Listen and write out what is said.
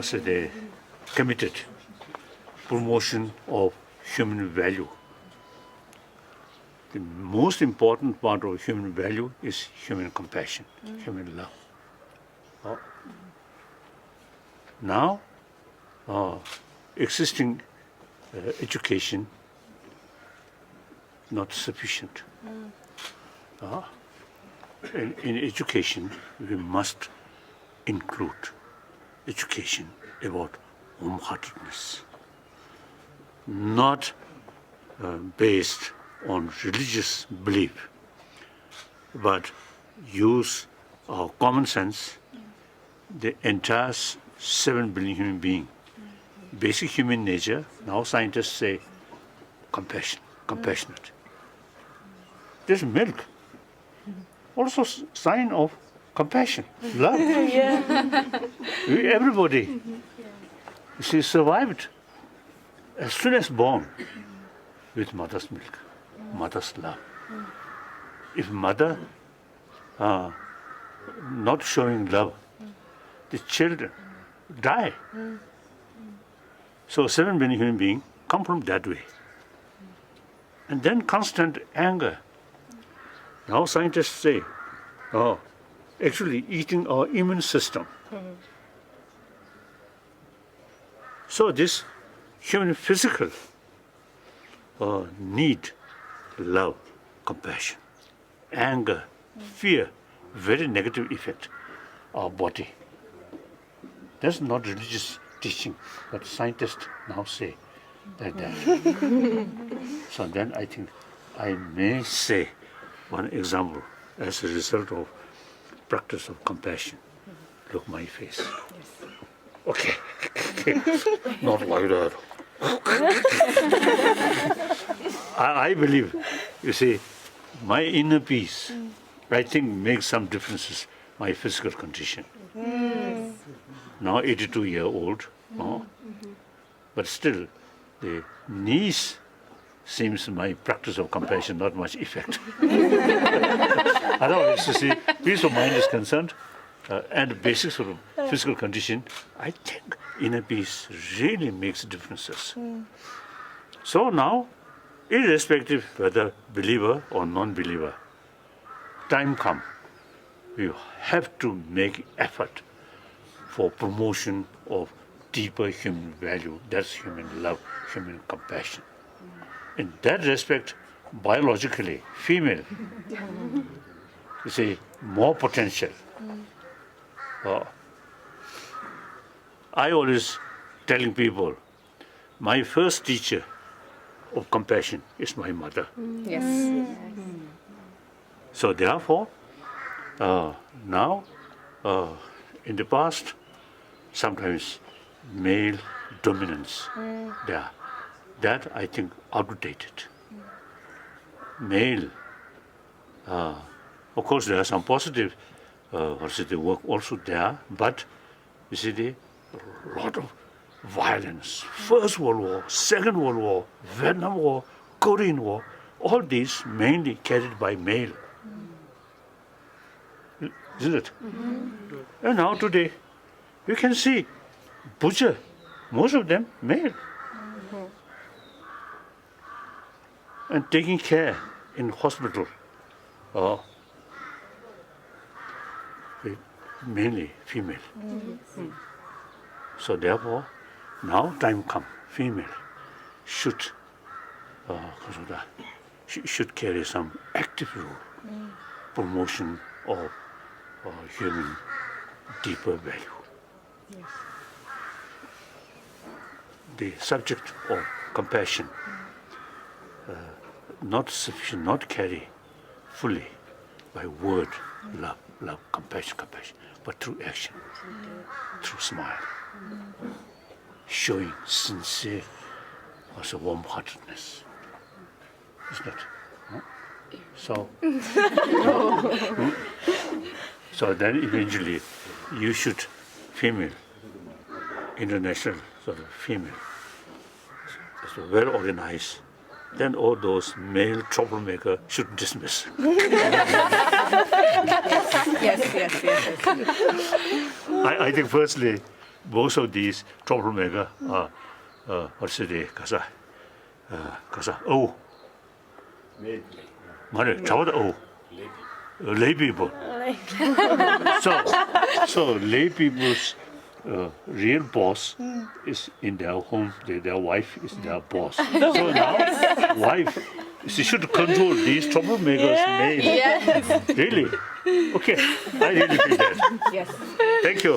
So they committed promotion of human value. The most important part of human value is human compassion, human love. Now, existing education not sufficient. In education, we must include education about warm-heartedness, not based on religious belief, but use our common sense, the entire 7 billion human beings, basic human nature. Now scientists say compassionate. There's milk, also sign of compassion, love. Everybody, she survived as soon as born with mother's milk, mother's love. If mother not showing love, the children die. So 7 billion human beings come from that way. And then constant anger. Now scientists say, actually eating our immune system. So this human physical need love, compassion, anger, fear, very negative effect our body. That's not religious teaching, but scientists now say that. So then I think I may say one example as a result of practice of compassion. Look my face. Okay. Not like that. I believe, you see, my inner peace, I think makes some differences, my physical condition. Now 82-year-old, but still the knees seems my practice of compassion not much effect. Otherwise, you see, peace of mind is concerned, and the basics of physical condition, I think inner peace really makes differences. So now, irrespective whether believer or non-believer, time come, we have to make effort for promotion of deeper human value, that's human love, human compassion. In that respect, biologically, female, you see, more potential. I always telling people, my first teacher of compassion is my mother. Yes. So therefore, now, in the past, sometimes male dominance there. That I think outdated. Male, of course there are some positive work also there, but you see the lot of violence. First World War, Second World War, Vietnam War, Korean War, all these mainly carried by male. Isn't it? And now today, you can see butcher, most of them male. And taking care in hospital, mainly female. So therefore, now time come, female should should carry some active role, promotion of human deeper value. The subject of compassion not sufficient, not carry fully by word, love, compassion, but through action, through smile, showing sincere, also warm-heartedness. Isn't it? So, so then eventually you should female, international sort of female, so well organized. Then all those male troublemakers should dismiss. Yes. I think firstly, most of these troublemaker are, what's the 가사, 말해, 잡아다, lay people. So lay people's real boss is in their home. Their wife is their boss. So now, wife, she should control these troublemakers' name. Yes. Really? Okay, I really feel that. Yes. Thank you.